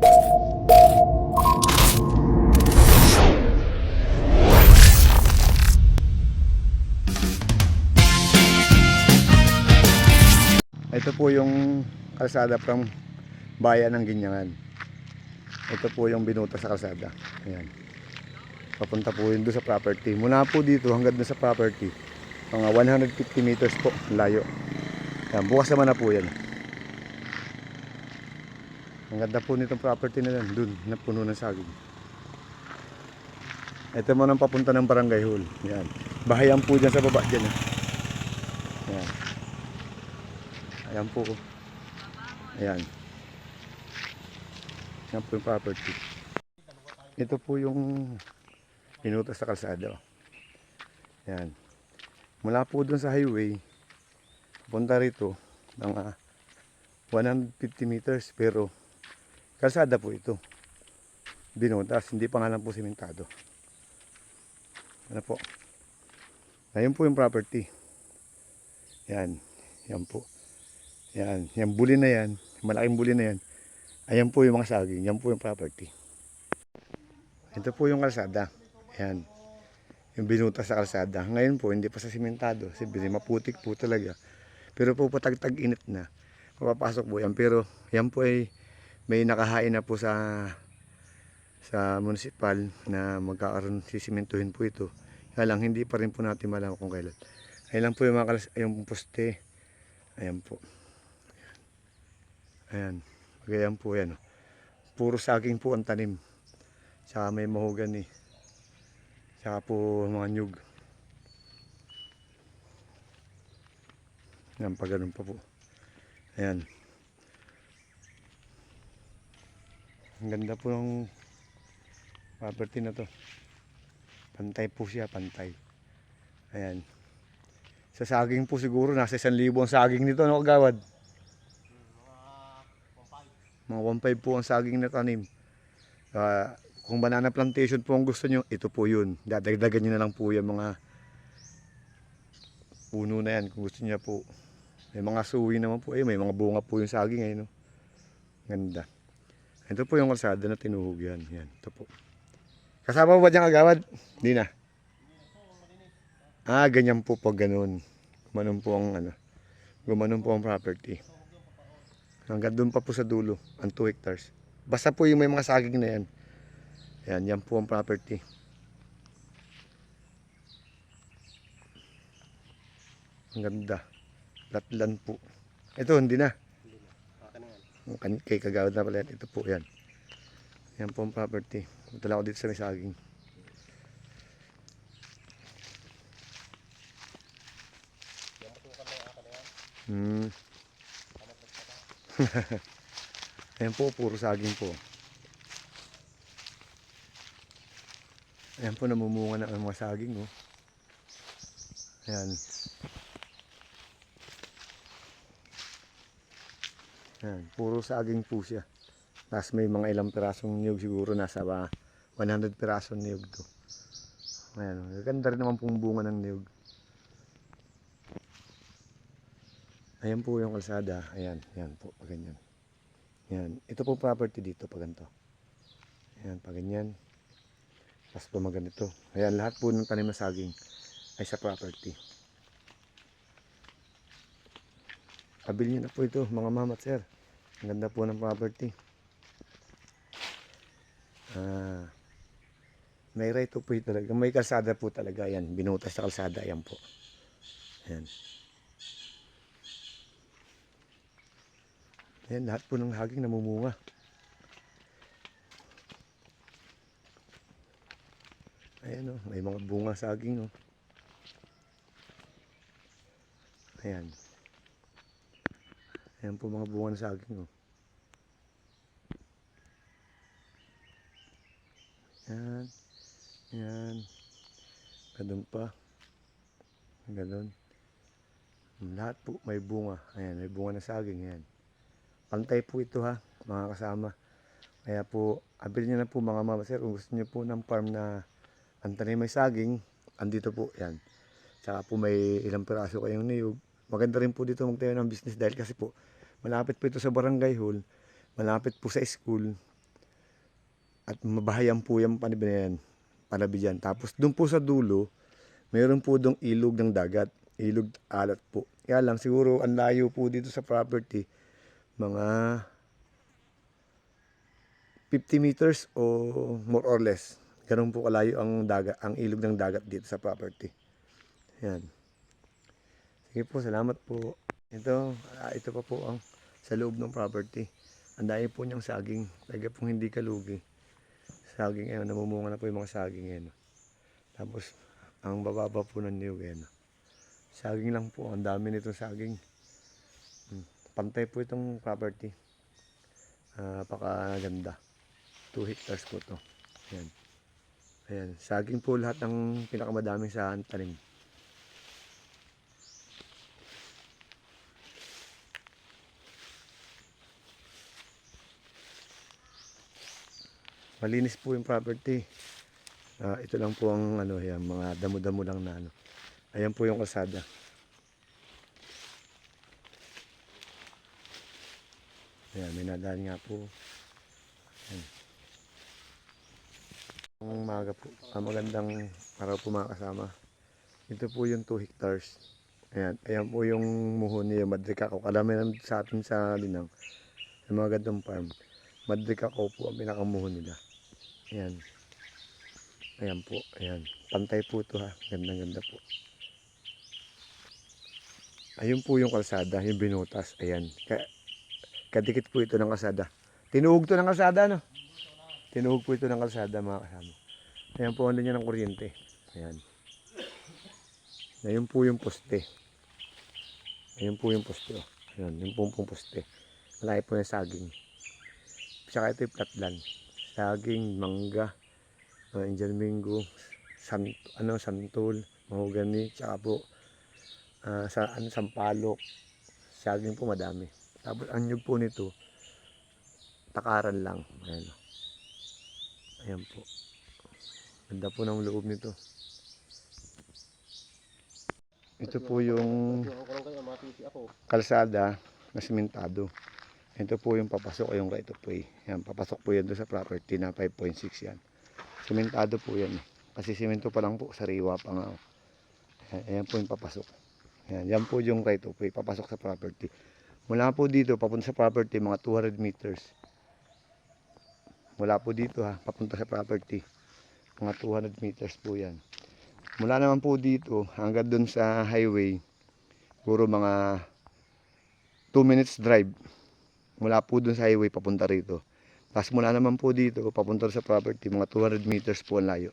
Ito po yung kalsada from bayan ng Ginyangan. Ito po yung binutas sa kalsada. Ayan. Papunta po yun doon sa property. Mula po dito hanggang doon sa property, mga 150 meters po layo. Ayan, bukas naman na po yan. Ang ganda po nitong property na yan, doon na puno ng saging. Ito mo nang papunta ng Barangay Hall. Ayan. Bahayan po dyan sa baba dyan. Ayan. Ayan po. Ayan. Ayan po yung property. Ito po yung pinutas sa kalsada. Ayan. Mula po dun sa highway, punta rito, mga 150 meters, pero kalsada po ito. Binutas, hindi pa nga lang po simentado. Ano po? Ayun po yung property. Ayan. Ayan po. Ayan. Yung buli na yan, malaking buli na yan. Ayan po yung mga saging. Yan po yung property. Ito po yung kalsada. Ayan. Yung binutas sa kalsada. Ngayon po, hindi pa sa simentado. Siyempre, maputik po talaga. Pero po patag-tag init na. Mapapasok po yan. Pero yan po ay may nakahain na po sa municipal na magkakaroon, sisimentuhin po ito. Kaya lang, hindi pa rin po natin malaman kung kailan. Ayan lang po yung mga yung poste. Ayan po. Ayan. Ayan po yan. Puro saging po ang tanim. Tsaka may mahogany. Tsaka po mga nyug. Ayan, pag ganun pa po. Ayan. Ang ganda po ng property na to. Pantay po siya, pantay. Ayan. Sa saging po siguro, nasa 1,000 ang saging nito, no, kagawad? Mga 1,500 po ang saging na tanim. Kung banana plantation po ang gusto nyo, ito po yun. Dadagdagan nyo na lang po yung mga puno na yan kung gusto nyo po. May mga suwi naman po. May mga bunga po yung saging. No? Ganda. Ito po yung kalsada na tinuhog yan. Yan. Ito po. Kasama ba dyan kagawad? Hindi na. Ganyan po pag ganun. Gumanon po ang gumanon po ang property. Hanggang doon pa po sa dulo, ang 2 hectares. Basta po yung may mga saging na yan. Yan, yan po ang property. Ang ganda. Latlan po. Ito, hindi na. Kay kagawad na pala yan. Ito po yan. Yan po ang property. Punta lang ako dito sa may saging. Ayan po, puro saging po. Ayan po, namumunga na ang mga saging. Oh. Ayan. Ayan, puro saging po siya. Tapos may mga ilang pirasong niyog siguro. Nasa 100 pirasong niyog to. Ayan, ganda rin naman pong bunga ng niyog. Ayan po yung kalsada. Ayan, ayan po, pag ganyan. Ayan, ito po property dito, pag ganito. Ayan, pag ganyan. Tapos po maganito. Ayan, lahat po ng tanim na saging ay sa property. Pabili nyo na po ito, mga mama at sir. Ang ganda po ng property. May right po ito talaga. May kalsada po talaga. Ayan, binutas sa kalsada. Ayan po. Ayan. Ayan, lahat po ng haging namumunga. Ayan o, may mga bunga saging o. Ayan. Ayan po mga bunga ng saging o. Ayan. Ayan. Ganun pa. Ganun. Lahat po may bunga. Ayan, may bunga na saging. Ayan. Pantay po ito ha, mga kasama. Kaya po, abili nyo na po mga mama sir. Kung gusto nyo po ng farm na ang tanim may saging, andito po. Yan. Tsaka po may ilang piraso kayong niyog. Maganda rin po dito magtayo ng business dahil kasi po, malapit po ito sa barangay hall. Malapit po sa school. At mabahayan po yung panabi na yan. Panabi dyan. Tapos doon po sa dulo, mayroon po doong ilog ng dagat. Ilog alat po. Kaya lang siguro ang layo po dito sa property. Mga 50 meters o more or less. Ganun po kalayo ang dagat, ang ilog ng dagat dito sa property. Yan. Sige po, salamat po. Ito pa po ang sa loob ng property. Ang dami po niyang saging. Talaga pong hindi kalugi. Saging ayun, namumunga na po yung mga saging yan. Tapos, ang bababa po ng niyog yan. Saging lang po, ang dami nitong saging. Pantay po itong property. Napakaganda. 2 hectares po to. Ayan. Ayan. Saging po lahat ng pinakamadaming sa tanim. Malinis po yung property. Ito lang po ang yan, mga damo-damo lang na ano. Ayan po yung kalsada. Ayan, may nadaan nga po. Ayan. Ang umaga po, magandang araw po mga kasama. Ito po yung 2 hectares. Ayan po yung muhon niya, Madricacao. Kalamihan sa atin sa Linang, sa mga gandang farm. Madricacao po ang pinakamuhon nila. Ayan. Ayan po, ayan. Pantay po ito ha, gandang-ganda po. Ayun po yung kalsada, yung binutas. Ayan. Kadikit po ito ng kalsada. Tinuhog to ng kalsada, no? Tinuhog po ito ng kalsada, mga kasama. Ayan po, ano niya ng kuryente. Ayan. Ayan po yung poste. Ayan po yung poste. Oh. Ayan, yung pong poste. Malaki po yung saging. Saka ito yung platlan. Saging, mangga, Indian mango, santol, mahogany, tsaka po sampalok. Saging po madami. Tapos ang nyug po nito, takaran lang. Ayan. Ayan po. Ganda po ng loob nito. Ito po yung kalsada na simentado. Ito po yung papasok, yung right of way. Yan, papasok po yan doon sa property na 5.6 yan. Simentado po yan. Kasi simento pa lang po, sariwa pa nga. Ayan po yung papasok. Yan po yung right of way, papasok sa property. Mula po dito, papunta sa property, mga 200 meters. Mula po dito ha, papunta sa property. Mga 200 meters po yan. Mula naman po dito, hanggang dun sa highway, puro mga 2 minutes drive. Mula po dun sa highway, papunta rito. Tapos mula naman po dito, papunta sa property, mga 200 meters po ang layo.